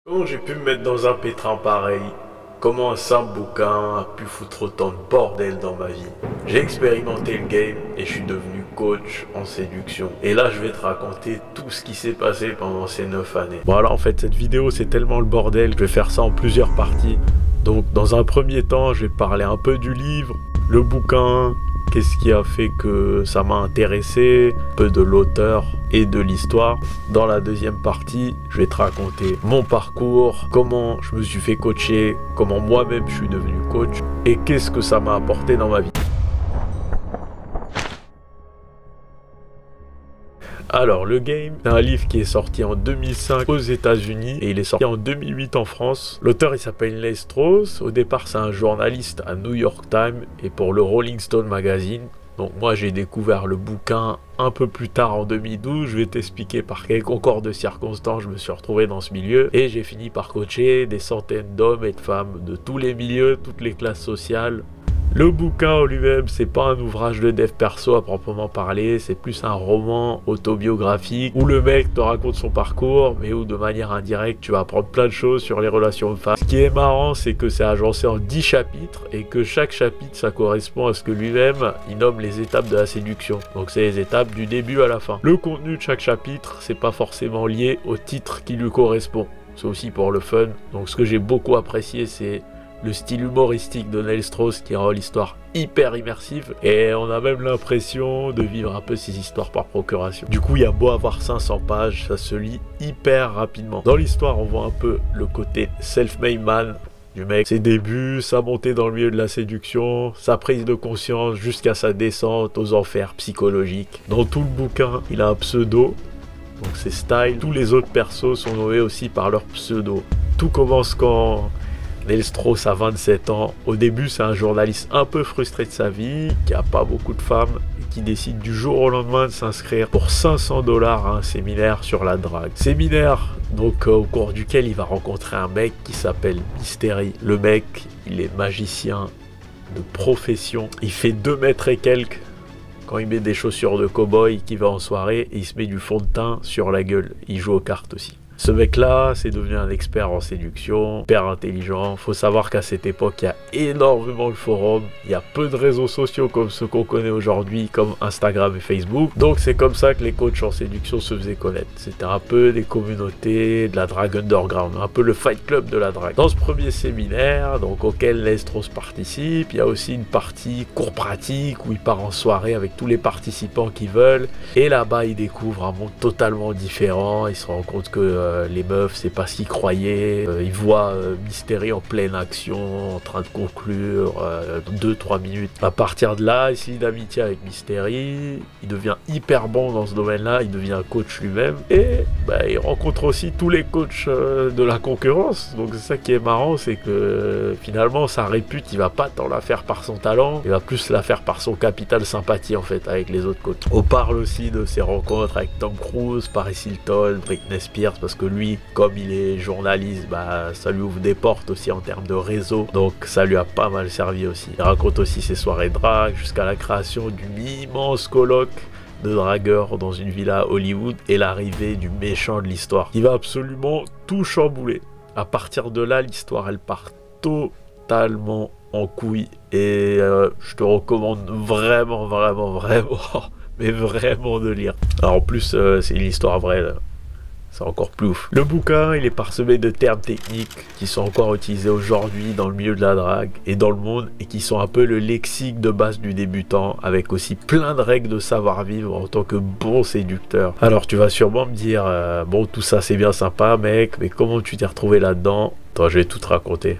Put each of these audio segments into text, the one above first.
Comment j'ai pu me mettre dans un pétrin pareil? Comment un simple bouquin a pu foutre autant de bordel dans ma vie? J'ai expérimenté le game et je suis devenu coach en séduction. Et là, je vais te raconter tout ce qui s'est passé pendant ces 9 années. Bon alors en fait, cette vidéo, c'est tellement le bordel que je vais faire ça en plusieurs parties. Donc dans un premier temps, je vais parler un peu du livre, le bouquin, qu'est-ce qui a fait que ça m'a intéressé, un peu de l'auteur et de l'histoire. Dans la deuxième partie, je vais te raconter mon parcours, comment je me suis fait coacher, comment moi-même je suis devenu coach et qu'est-ce que ça m'a apporté dans ma vie. Alors, le game, c'est un livre qui est sorti en 2005 aux États-Unis et il est sorti en 2008 en France. L'auteur, il s'appelle Neil Strauss. Au départ, c'est un journaliste à New York Times et pour le Rolling Stone Magazine. Donc moi, j'ai découvert le bouquin un peu plus tard en 2012. Je vais t'expliquer par quel concours de circonstances je me suis retrouvé dans ce milieu. Et j'ai fini par coacher des centaines d'hommes et de femmes de tous les milieux, toutes les classes sociales. Le bouquin en lui-même, c'est pas un ouvrage de dev perso à proprement parler, c'est plus un roman autobiographique où le mec te raconte son parcours, mais où de manière indirecte, tu vas apprendre plein de choses sur les relations de femmes. Ce qui est marrant, c'est que c'est agencé en 10 chapitres et que chaque chapitre, ça correspond à ce que lui-même, il nomme les étapes de la séduction. Donc c'est les étapes du début à la fin. Le contenu de chaque chapitre, c'est pas forcément lié au titre qui lui correspond. C'est aussi pour le fun. Donc ce que j'ai beaucoup apprécié, c'est le style humoristique de Neil Strauss qui rend l'histoire hyper immersive et on a même l'impression de vivre un peu ces histoires par procuration. Du coup, il y a beau avoir 500 pages, ça se lit hyper rapidement. Dans l'histoire, on voit un peu le côté self-made man du mec, ses débuts, sa montée dans le milieu de la séduction, sa prise de conscience jusqu'à sa descente aux enfers psychologiques. Dans tout le bouquin, il a un pseudo, donc c'est Style. Tous les autres persos sont nommés aussi par leur pseudo. Tout commence quand Neil Strauss a 27 ans. Au début, c'est un journaliste un peu frustré de sa vie, qui a pas beaucoup de femmes, et qui décide du jour au lendemain de s'inscrire pour 500 $ à un séminaire sur la drague. Séminaire, donc au cours duquel il va rencontrer un mec qui s'appelle Mystery. Le mec, il est magicien de profession. Il fait 2 mètres et quelques. Quand il met des chaussures de cow-boy, qui va en soirée, et il se met du fond de teint sur la gueule. Il joue aux cartes aussi. Ce mec-là, c'est devenu un expert en séduction, hyper intelligent. Faut savoir qu'à cette époque, il y a énormément de forums, il y a peu de réseaux sociaux comme ceux qu'on connaît aujourd'hui, comme Instagram et Facebook. Donc c'est comme ça que les coachs en séduction se faisaient connaître. C'était un peu des communautés de la drague underground, un peu le fight club de la drague. Dans ce premier séminaire, donc auquel Neil Strauss participe, il y a aussi une partie cours pratique où il part en soirée avec tous les participants qui veulent. Et là-bas, il découvre un monde totalement différent. Il se rend compte que les meufs, c'est pas ce qu'ils croyaient. Ils voient Mystery en pleine action, en train de conclure 2-3 minutes. À partir de là, il se lie d'amitié avec Mystery. Il devient hyper bon dans ce domaine-là. Il devient coach lui-même. Et il rencontre aussi tous les coachs de la concurrence. Donc c'est ça qui est marrant, c'est que finalement, sa répute, il va pas tant la faire par son talent. Il va plus la faire par son capital sympathie en fait avec les autres coachs. On parle aussi de ses rencontres avec Tom Cruise, Paris Hilton, Britney Spears, parce que lui, comme il est journaliste, ça lui ouvre des portes aussi en termes de réseau, donc ça lui a pas mal servi aussi. Il raconte aussi ses soirées drague jusqu'à la création d'une immense colloque de dragueurs dans une villa à Hollywood et l'arrivée du méchant de l'histoire. Il va absolument tout chambouler. À partir de là, l'histoire, elle part totalement en couille et je te recommande vraiment, mais vraiment de lire. Alors en plus, c'est une histoire vraie là. C'est encore plus ouf. Le bouquin, il est parsemé de termes techniques qui sont encore utilisés aujourd'hui dans le milieu de la drague et dans le monde et qui sont un peu le lexique de base du débutant avec aussi plein de règles de savoir-vivre en tant que bon séducteur. Alors tu vas sûrement me dire, bon tout ça c'est bien sympa mec, mais comment tu t'es retrouvé là-dedans? Attends, je vais tout te raconter.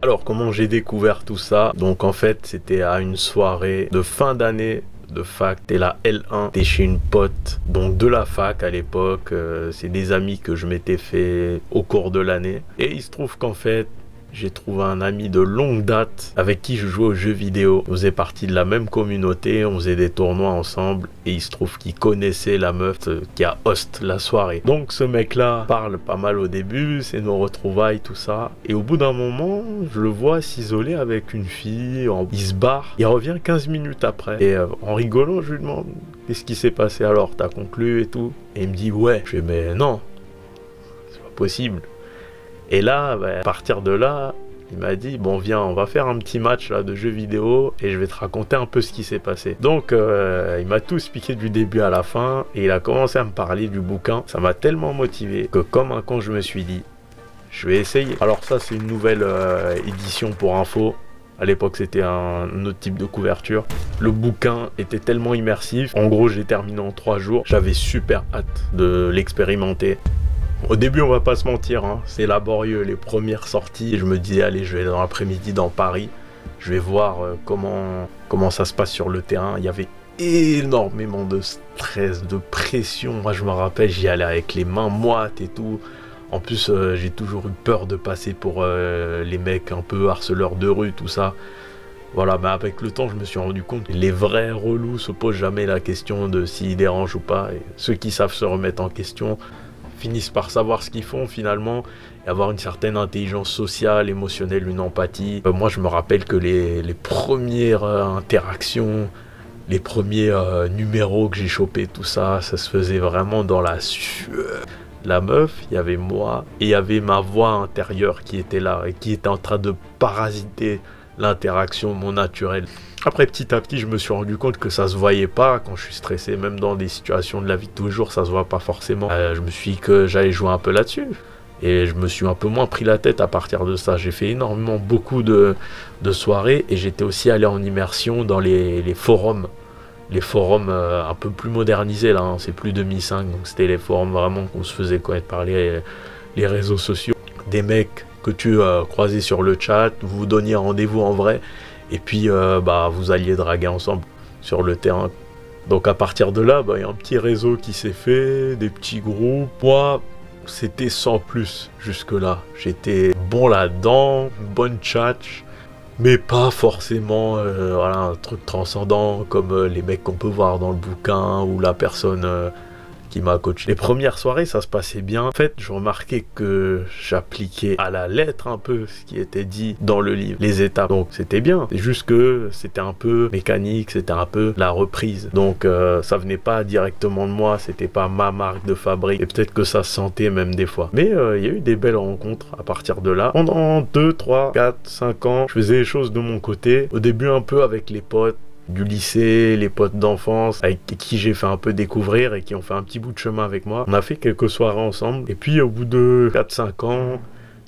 Alors comment j'ai découvert tout ça? Donc en fait c'était à une soirée de fin d'année de fac, t'es la L1, t'es chez une pote, donc de la fac à l'époque, c'est des amis que je m'étais fait au cours de l'année, et il se trouve qu'en fait, j'ai trouvé un ami de longue date avec qui je jouais aux jeux vidéo. On faisait partie de la même communauté, on faisait des tournois ensemble et il se trouve qu'il connaissait la meuf qui a host la soirée. Donc ce mec-là parle pas mal au début, c'est nos retrouvailles, tout ça. Et au bout d'un moment, je le vois s'isoler avec une fille, il se barre, il revient 15 minutes après. Et en rigolant, je lui demande qu'est-ce qui s'est passé alors, t'as conclu et tout. Et il me dit ouais. Je fais mais non, c'est pas possible. Et là, à partir de là, il m'a dit bon viens, on va faire un petit match là de jeux vidéo et je vais te raconter un peu ce qui s'est passé. Donc il m'a tout expliqué du début à la fin et il a commencé à me parler du bouquin. Ça m'a tellement motivé que comme un con je me suis dit je vais essayer. Alors ça c'est une nouvelle édition pour info. À l'époque c'était un autre type de couverture. Le bouquin était tellement immersif. En gros j'ai terminé en 3 jours. J'avais super hâte de l'expérimenter. Au début, on va pas se mentir, hein, c'est laborieux, les premières sorties. Je me disais, allez, je vais dans l'après-midi dans Paris, je vais voir comment ça se passe sur le terrain. Il y avait énormément de stress, de pression. Moi, je me rappelle, j'y allais avec les mains moites et tout. En plus, j'ai toujours eu peur de passer pour les mecs un peu harceleurs de rue, tout ça. Voilà, mais avec le temps, je me suis rendu compte que les vrais relous se posent jamais la question de s'ils dérangent ou pas. Et ceux qui savent se remettre en question finissent par savoir ce qu'ils font finalement et avoir une certaine intelligence sociale, émotionnelle, une empathie. Moi je me rappelle que les premières interactions, les premiers numéros que j'ai chopés, tout ça, ça se faisait vraiment dans la sueur. La meuf, il y avait moi et il y avait ma voix intérieure qui était là et qui était en train de parasiter l'interaction, mon naturel. Après, petit à petit, je me suis rendu compte que ça se voyait pas quand je suis stressé, même dans des situations de la vie de tous les jours, ça se voit pas forcément. Je me suis dit que j'allais jouer un peu là-dessus. Et je me suis un peu moins pris la tête à partir de ça. J'ai fait énormément, beaucoup de soirées et j'étais aussi allé en immersion dans les forums. Les forums un peu plus modernisés là, hein. C'est plus 2005, donc c'était les forums vraiment qu'on se faisait connaître par les réseaux sociaux. Des mecs que tu croisais sur le chat, vous vous donniez rendez-vous en vrai. Et puis, vous alliez draguer ensemble sur le terrain. Donc, à partir de là, y a un petit réseau qui s'est fait, des petits groupes. Moi, c'était sans plus jusque-là. J'étais bon là-dedans, bonne tchatch, mais pas forcément un truc transcendant comme les mecs qu'on peut voir dans le bouquin ou la personne qui m'a coaché. Les premières soirées, ça se passait bien. En fait, je remarquais que j'appliquais à la lettre un peu ce qui était dit dans le livre, les étapes. Donc, c'était bien. C'est juste que c'était un peu mécanique, c'était un peu la reprise. Donc, ça venait pas directement de moi, c'était pas ma marque de fabrique. Et peut-être que ça se sentait même des fois. Mais il y a eu des belles rencontres à partir de là. Pendant 2, 3, 4, 5 ans, je faisais les choses de mon côté. Au début, un peu avec les potes du lycée, les potes d'enfance avec qui j'ai fait un peu découvrir et qui ont fait un petit bout de chemin avec moi. On a fait quelques soirées ensemble et puis au bout de 4-5 ans,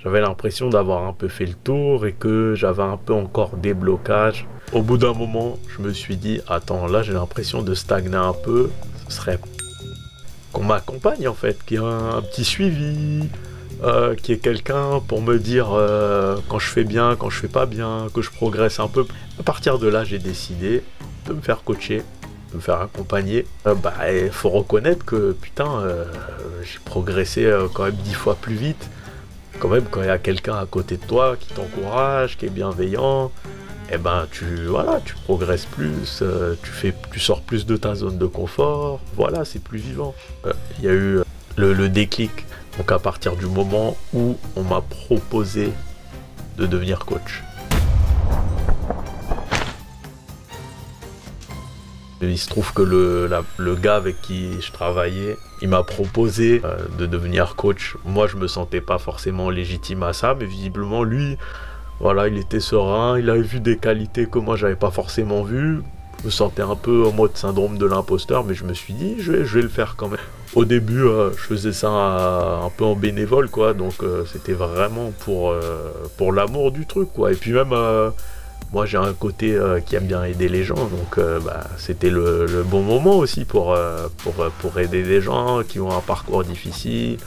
j'avais l'impression d'avoir un peu fait le tour et que j'avais un peu encore des blocages. Au bout d'un moment, je me suis dit, attends, là j'ai l'impression de stagner un peu, ce serait qu'on m'accompagne en fait, qu'il y ait un petit suivi, qu'il y ait quelqu'un pour me dire quand je fais bien, quand je fais pas bien, que je progresse un peu. À partir de là, j'ai décidé de me faire coacher, de me faire accompagner. Il faut reconnaître que putain, j'ai progressé quand même 10 fois plus vite. Quand même, quand il y a quelqu'un à côté de toi qui t'encourage, qui est bienveillant, tu progresses plus, tu sors plus de ta zone de confort. Voilà, c'est plus vivant. Il y a eu le déclic. Donc à partir du moment où on m'a proposé de devenir coach. Il se trouve que le gars avec qui je travaillais, il m'a proposé de devenir coach. Moi, je me sentais pas forcément légitime à ça, mais visiblement, lui, voilà, il était serein, il avait vu des qualités que moi, j'avais pas forcément vues. Je me sentais un peu en mode syndrome de l'imposteur, mais je me suis dit, je vais le faire quand même. Au début, je faisais ça un peu en bénévole, quoi, donc c'était vraiment pour l'amour du truc, quoi. Et puis même, moi j'ai un côté qui aime bien aider les gens, donc c'était le bon moment aussi pour aider des gens qui ont un parcours difficile,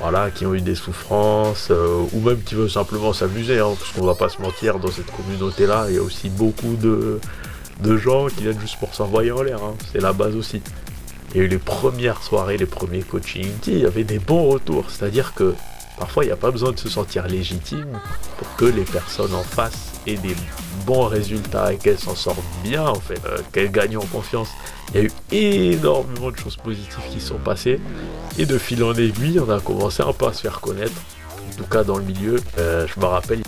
voilà, qui ont eu des souffrances, ou même qui veulent simplement s'amuser, hein, parce qu'on va pas se mentir, dans cette communauté-là, il y a aussi beaucoup de gens qui viennent juste pour s'envoyer en l'air, hein. C'est la base aussi. Il y a eu les premières soirées, les premiers coachings, il y avait des bons retours, c'est-à-dire que Parfois, il n'y a pas besoin de se sentir légitime pour que les personnes en face aient des bons résultats et qu'elles s'en sortent bien, en fait, qu'elles gagnent en confiance. Il y a eu énormément de choses positives qui sont passées. Et de fil en aiguille, on a commencé un peu à se faire connaître. En tout cas, dans le milieu, je me rappelle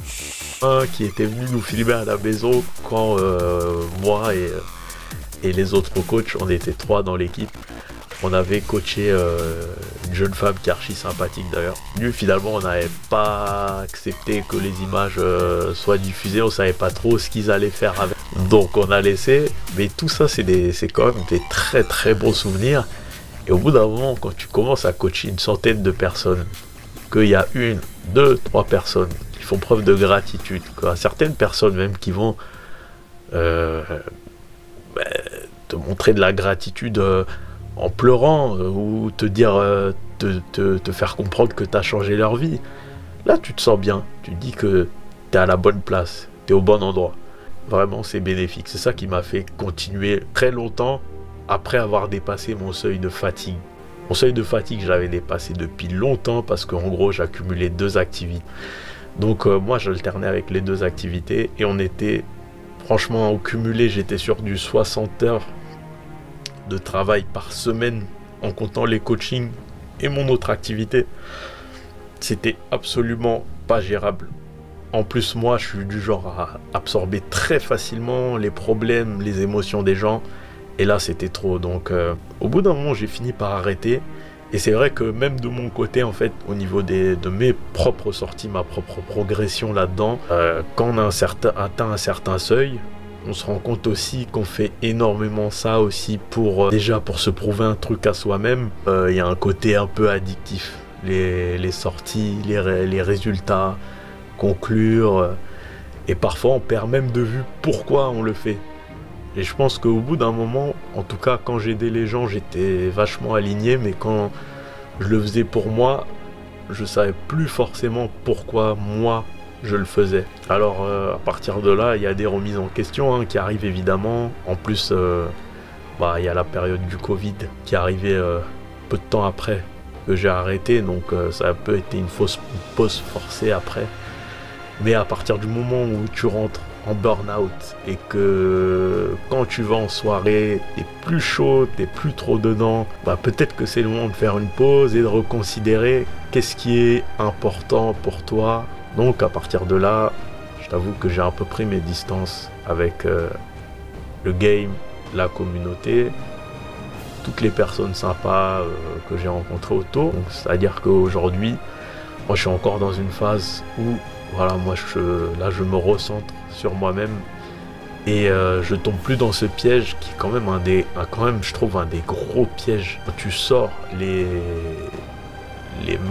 un qui était venu nous filmer à la maison quand moi et les autres coachs, on était 3 dans l'équipe. On avait coaché une jeune femme qui est archi sympathique d'ailleurs. Lui, finalement, on n'avait pas accepté que les images soient diffusées. On savait pas trop ce qu'ils allaient faire avec. Donc on a laissé. Mais tout ça, c'est quand même des très très bons souvenirs. Et au bout d'un moment, quand tu commences à coacher une centaine de personnes, qu'il y a 1, 2, 3 personnes qui font preuve de gratitude, certaines personnes même qui vont te montrer de la gratitude en pleurant ou te dire, te faire comprendre que tu as changé leur vie. Là, tu te sens bien. Tu te dis que tu es à la bonne place, tu es au bon endroit. Vraiment, c'est bénéfique. C'est ça qui m'a fait continuer très longtemps après avoir dépassé mon seuil de fatigue. Mon seuil de fatigue, je l'avais dépassé depuis longtemps parce qu'en gros, j'accumulais 2 activités. Donc, moi, j'alternais avec les 2 activités et on était, franchement, au cumulé, j'étais sur du 60 heures de travail par semaine en comptant les coachings et mon autre activité. C'était absolument pas gérable. En plus, moi, je suis du genre à absorber très facilement les problèmes, les émotions des gens. Et là, c'était trop. Donc, au bout d'un moment, j'ai fini par arrêter. Et c'est vrai que même de mon côté, en fait, au niveau de mes propres sorties, ma propre progression là-dedans, quand on a atteint un certain seuil, on se rend compte aussi qu'on fait énormément ça aussi pour déjà pour se prouver un truc à soi-même. Il y a un côté un peu addictif. Les sorties, les résultats, conclure. Et parfois, on perd même de vue pourquoi on le fait. Et je pense qu'au bout d'un moment, en tout cas, quand j'aidais les gens, j'étais vachement aligné. Mais quand je le faisais pour moi, je savais plus forcément pourquoi moi je le faisais. Alors à partir de là, il y a des remises en question qui arrivent évidemment. En plus, il y a la période du Covid qui est arrivée peu de temps après que j'ai arrêté. Donc ça a un peu été une pause forcée après. Mais à partir du moment où tu rentres en burn-out et que quand tu vas en soirée, t'es plus chaud, t'es plus trop dedans, peut-être que c'est le moment de faire une pause et de reconsidérer qu'est-ce qui est important pour toi. Donc à partir de là, je t'avoue que j'ai un peu pris mes distances avec le game, la communauté, toutes les personnes sympas que j'ai rencontrées autour. C'est-à-dire qu'aujourd'hui, moi je suis encore dans une phase où voilà, moi je me recentre sur moi-même et je tombe plus dans ce piège qui est quand même je trouve un des gros pièges. Quand tu sors, les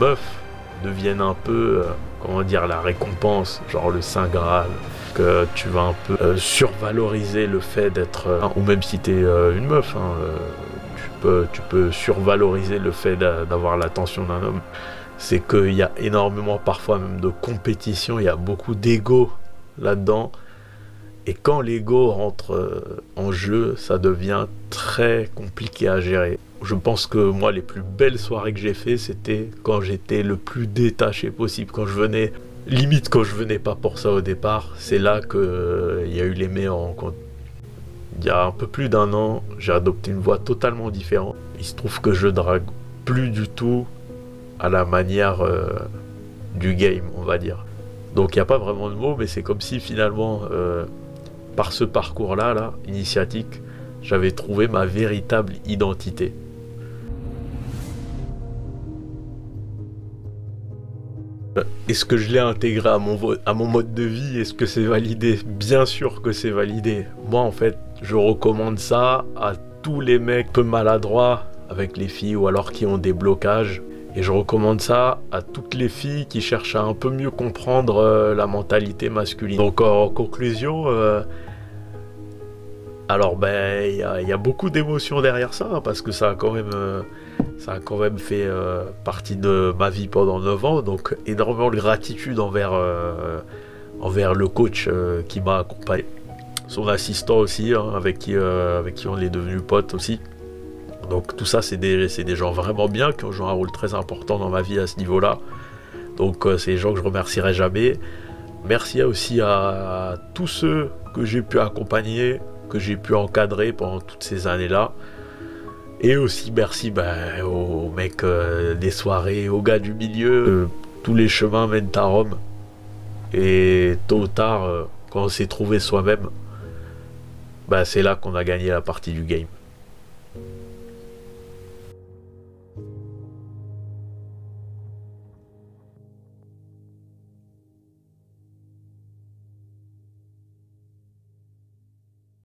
meufs deviennent un peu la récompense, genre le Saint Graal, que tu vas un peu survaloriser le fait d'être ou même si t'es une meuf, tu peux survaloriser le fait d'avoir l'attention d'un homme. C'est qu'il y a énormément parfois même de compétition, il y a beaucoup d'ego là-dedans. Et quand l'ego rentre en jeu, ça devient très compliqué à gérer. Je pense que moi, les plus belles soirées que j'ai fait, c'était quand j'étais le plus détaché possible. Quand je venais pas pour ça au départ, c'est là qu'il y a eu les meilleures rencontres. Il y a un peu plus d'1 an, j'ai adopté une voie totalement différente. Il se trouve que je drague plus du tout à la manière du game, on va dire. Donc il n'y a pas vraiment de mots, mais c'est comme si finalement, par ce parcours-là, initiatique, j'avais trouvé ma véritable identité. Est-ce que je l'ai intégré à mon mode de vie? Est-ce que c'est validé? Bien sûr que c'est validé. Moi, en fait, je recommande ça à tous les mecs peu maladroits avec les filles ou alors qui ont des blocages. Et je recommande ça à toutes les filles qui cherchent à un peu mieux comprendre la mentalité masculine. Donc en conclusion, il y a beaucoup d'émotions derrière ça, parce que ça a quand même fait partie de ma vie pendant 9 ans. Donc énormément de gratitude envers le coach qui m'a accompagné. Son assistant aussi, avec qui on est devenus potes aussi. Donc tout ça, c'est des gens vraiment bien qui ont joué un rôle très important dans ma vie à ce niveau-là. Donc c'est des gens que je remercierai jamais. Merci aussi à tous ceux que j'ai pu accompagner, que j'ai pu encadrer pendant toutes ces années-là. Et aussi merci aux mecs des soirées, aux gars du milieu. Tous les chemins mènent à Rome. Et tôt ou tard, quand on s'est trouvé soi-même, c'est là qu'on a gagné la partie du game.